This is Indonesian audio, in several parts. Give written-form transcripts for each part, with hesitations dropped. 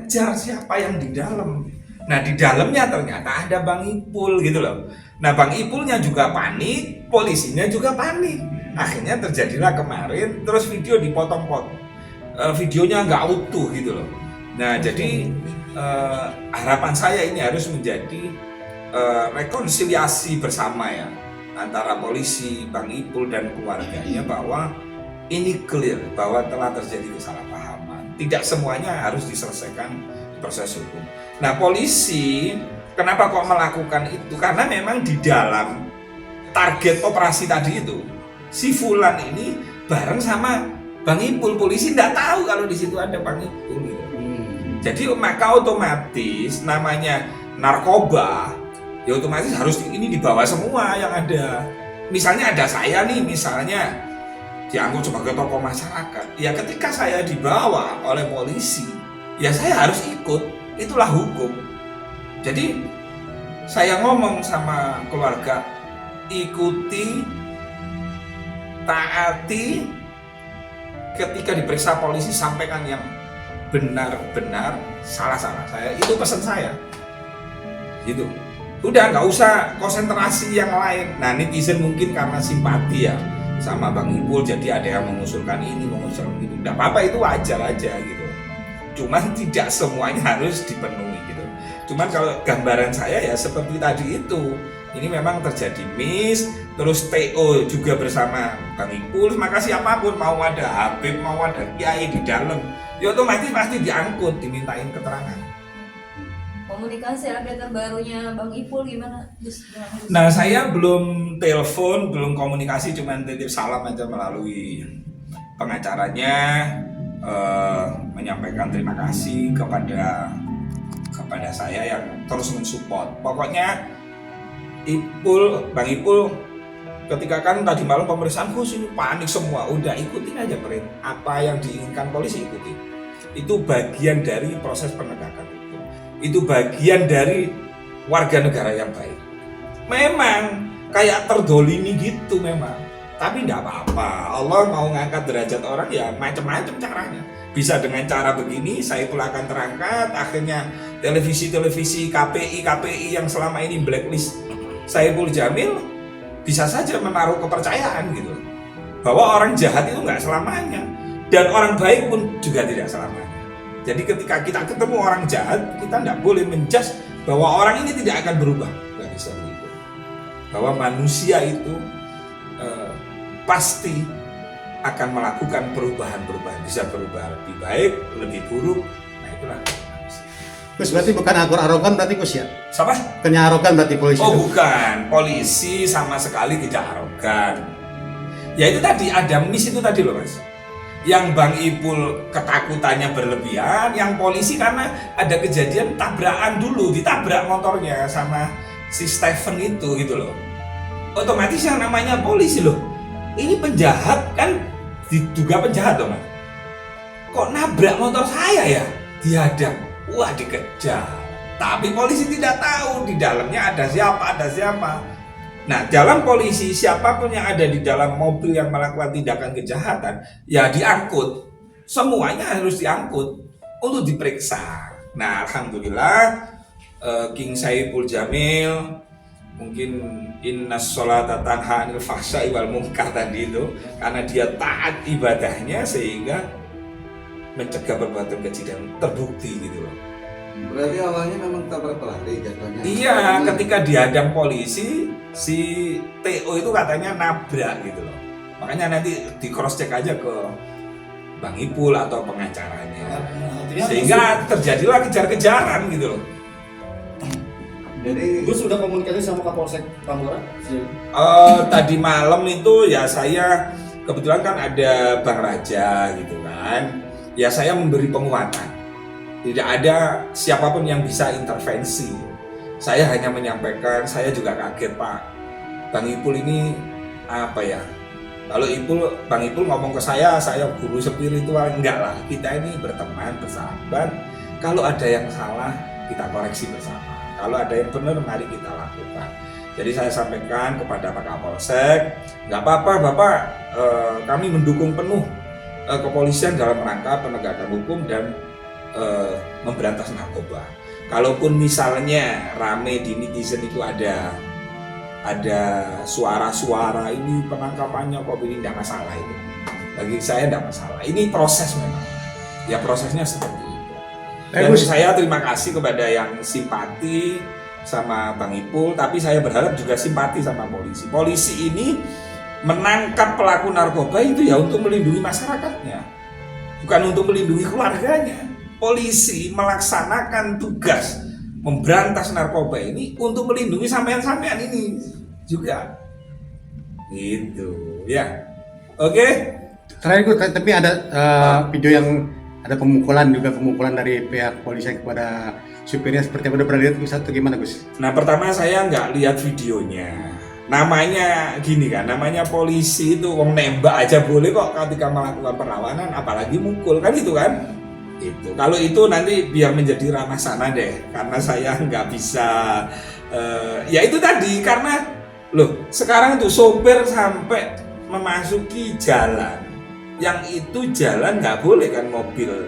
Ngejar siapa yang di dalam. Nah, di dalamnya ternyata ada Bang Ipul gitu loh. Nah, Bang Ipulnya juga panik, polisinya juga panik. Akhirnya terjadilah kemarin, terus video dipotong-potong. Videonya nggak utuh gitu loh. Nah, jadi harapan saya ini harus menjadi rekonsiliasi bersama ya antara polisi, Bang Ipul dan keluarganya, bahwa ini clear bahwa telah terjadi kesalahpahaman. Tidak semuanya harus diselesaikan di proses hukum. Nah, polisi kenapa kok melakukan itu? Karena memang di dalam target operasi tadi itu, si Fulan ini bareng sama Bang Ipul. Polisi tidak tahu kalau di situ ada Bang Ipul gitu. Jadi maka otomatis namanya narkoba, ya otomatis harus ini dibawa semua yang ada. Misalnya ada saya nih, misalnya diangkut sebagai tokoh masyarakat, ya ketika saya dibawa oleh polisi, ya saya harus ikut, itulah hukum. Jadi saya ngomong sama keluarga, ikuti, taati, ketika diperiksa polisi sampaikan yang benar-benar, salah-salah. Saya itu pesan saya gitu. Udah nggak usah konsentrasi yang lain. Nah, netizen mungkin karena simpati ya sama Bang Ipul, jadi ada yang mengusulkan ini, mengusulkan itu. Nggak apa-apa, itu wajar aja gitu. Cuman tidak semuanya harus dipenuhi gitu. Cuman kalau gambaran saya ya seperti tadi itu, ini memang terjadi miss, terus TO juga bersama Bang Ipul, maka siapapun mau ada Habib, mau ada Kiai di dalam, ya otomatis pasti diangkut, dimintain keterangan. Komunikasi update terbarunya Bang Ipul gimana? Nah, saya belum telepon, belum komunikasi, cuma titip salam aja melalui pengacaranya, menyampaikan terima kasih kepada saya yang terus mensupport. Pokoknya Bang Ipul, ketika kan tadi malam pemeriksaan, ini panik semua, udah ikutin aja perintah, apa yang diinginkan polisi ikutin. Itu bagian dari proses penegakan hukum. Itu bagian dari warga negara yang baik. Memang kayak terdolimi gitu memang, tapi tidak apa-apa. Allah mau ngangkat derajat orang ya macam-macam caranya. Bisa dengan cara begini, saya pun akan terangkat. Akhirnya televisi KPI yang selama ini blacklist Saiful Jamil bisa saja menaruh kepercayaan gitu, bahwa orang jahat itu nggak selamanya dan orang baik pun juga tidak selamanya. Jadi ketika kita ketemu orang jahat, kita nggak boleh menjudge bahwa orang ini tidak akan berubah, nggak bisa begitu. Bahwa manusia itu pasti akan melakukan perubahan-perubahan, bisa berubah lebih baik, lebih buruk. Nah itulah manusia. Gus, berarti bukan arogan berarti Gus ya? Siapa? Bukannya arogan berarti polisi? Oh bukan, polisi sama sekali tidak arogan. Ya itu tadi ada miss itu tadi loh Mas. Yang Bang Ipul ketakutannya berlebihan, yang polisi karena ada kejadian tabrakan dulu, ditabrak motornya sama si Stephen itu gitu loh. Otomatis yang namanya polisi loh, ini penjahat kan, diduga penjahat loh Mas. Kok nabrak motor saya ya? Dihadang, wah dikejar. Tapi polisi tidak tahu di dalamnya ada siapa. Nah, dalam polisi siapapun yang ada di dalam mobil yang melakukan tindakan kejahatan, ya diangkut. Semuanya harus diangkut untuk diperiksa. Nah, alhamdulillah King Saiful Jamil, mungkin innas sholata tanha 'anil fahsya'i wal munkar tadi itu, karena dia taat ibadahnya sehingga mencegah perbuatan keji dan terbukti gitu loh. Berarti awalnya memang tabrak lari jatuhnya. Iya, ketika dihadang polisi, si TO itu katanya nabrak gitu loh. Makanya nanti di cross check aja ke Bang Ipul atau pengacaranya. Sehingga terjadilah kejar-kejaran gitu loh. Jadi Gus sudah komunikasi sama Kapolsek Tambora? Tadi malam itu ya saya kebetulan kan ada Bang Raja gitu kan. Ya saya memberi penguatan. Tidak ada siapapun yang bisa intervensi. Saya hanya menyampaikan, saya juga kaget Pak. Bang Ipul ini apa ya? Kalau Bang Ipul ngomong ke saya guru spiritual, enggak lah. Kita ini berteman, bersahabat. Kalau ada yang salah, kita koreksi bersama. Kalau ada yang benar, mari kita lakukan. Jadi saya sampaikan kepada Pak Kapolsek, nggak apa-apa Bapak, kami mendukung penuh kepolisian dalam rangka penegakan hukum dan memberantas narkoba. Kalaupun misalnya rame di netizen itu ada suara-suara ini penangkapannya kok ini tidak masalah itu. Bagi saya tidak masalah. Ini proses memang. Ya prosesnya seperti itu. Dan saya terima kasih kepada yang simpati sama Bang Ipul, tapi saya berharap juga simpati sama polisi. Polisi ini menangkap pelaku narkoba itu ya untuk melindungi masyarakatnya, bukan untuk melindungi keluarganya. Polisi melaksanakan tugas memberantas narkoba ini untuk melindungi sampean-sampean ini juga, gitu ya. Oke. Terakhir Gus, tapi ada video yang ada pemukulan dari pihak polisian kepada supirnya, seperti apa, udah pernah lihat Gus atau gimana Gus? Nah pertama saya nggak lihat videonya. Namanya gini kan, namanya polisi itu wong nembak aja boleh kok ketika melakukan perlawanan, apalagi mukul kan itu kan. Itu kalau itu nanti biar menjadi ranah sana deh, karena saya nggak bisa ya itu tadi, karena loh sekarang tuh sopir sampai memasuki jalan yang itu jalan nggak boleh kan, mobil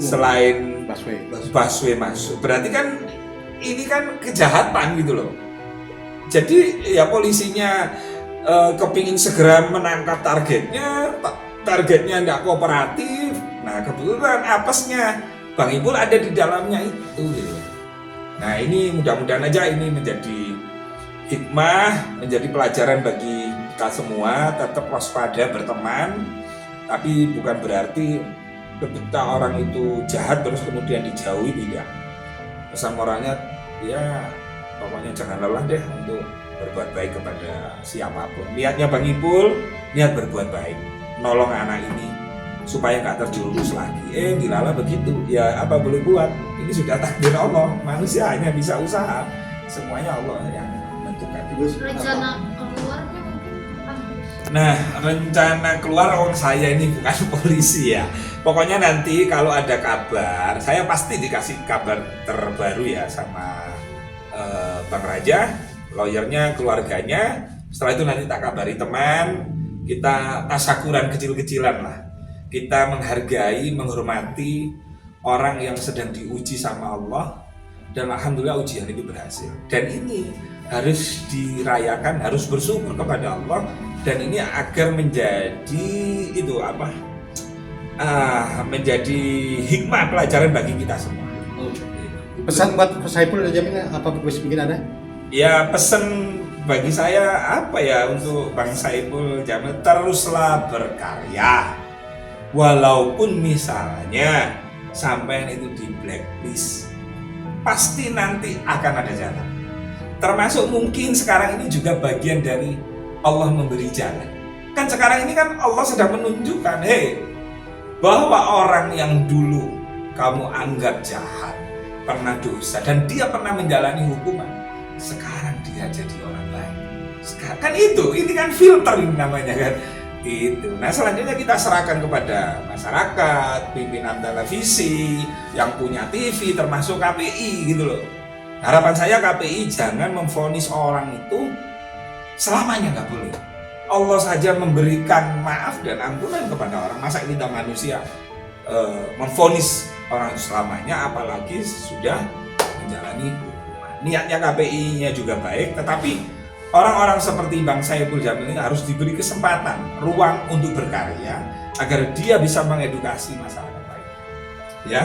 selain busway masuk, berarti kan ini kan kejahatan gitu loh. Jadi ya polisinya kepingin segera menangkap targetnya nggak kooperatif. Nah kebetulan apesnya Bang Ipul ada di dalamnya itu gitu. Nah ini mudah-mudahan aja ini menjadi hikmah, menjadi pelajaran bagi kita semua. Tetap waspada berteman, tapi bukan berarti ketika orang itu jahat terus kemudian dijauhi, tidak. Pesan moralnya ya pokoknya jangan lelah deh untuk berbuat baik kepada siapapun. Niatnya Bang Ipul niat berbuat baik, nolong anak ini supaya nggak terjerumus lagi. Dilala begitu, ya apa boleh buat. Ini sudah takdir Allah, manusia hanya bisa usaha, semuanya Allah yang menentukan. Rencana keluarnya mungkin kapan? Nah, rencana keluar, saya ini bukan polisi ya. Pokoknya nanti kalau ada kabar, saya pasti dikasih kabar terbaru ya sama Bang Raja, lawyernya, keluarganya. Setelah itu nanti tak kabari teman, kita tasyakuran kecil-kecilan lah. Kita menghargai, menghormati orang yang sedang diuji sama Allah, dan alhamdulillah ujian itu berhasil. Dan ini harus dirayakan, harus bersyukur kepada Allah, dan ini agar menjadi itu apa? Menjadi hikmah pelajaran bagi kita semua. Pesan buat Saiful dan Jamil apa Gus, mungkin ada? Ya pesan bagi saya apa ya untuk Bang Saiful Jamil, teruslah berkarya. Walaupun misalnya sampean itu di blacklist, pasti nanti akan ada jalan. Termasuk mungkin sekarang ini juga bagian dari Allah memberi jalan. Kan sekarang ini kan Allah sedang menunjukkan, bahwa orang yang dulu kamu anggap jahat, pernah dosa, dan dia pernah menjalani hukuman, sekarang dia jadi orang baik. Sekarang kan itu, ini kan filtering namanya kan. Itu. Nah selanjutnya kita serahkan kepada masyarakat, pimpinan televisi, yang punya TV, termasuk KPI gitu loh. Harapan saya KPI jangan memvonis orang itu selamanya, nggak boleh. Allah saja memberikan maaf dan ampunan kepada orang. Masa kita manusia memvonis orang itu selamanya, apalagi sudah menjalani hukuman. Niatnya KPI-nya juga baik, tetapi orang-orang seperti Bang Saiful Jamil ini harus diberi kesempatan, ruang untuk berkarya agar dia bisa mengedukasi masyarakat lain. Ya.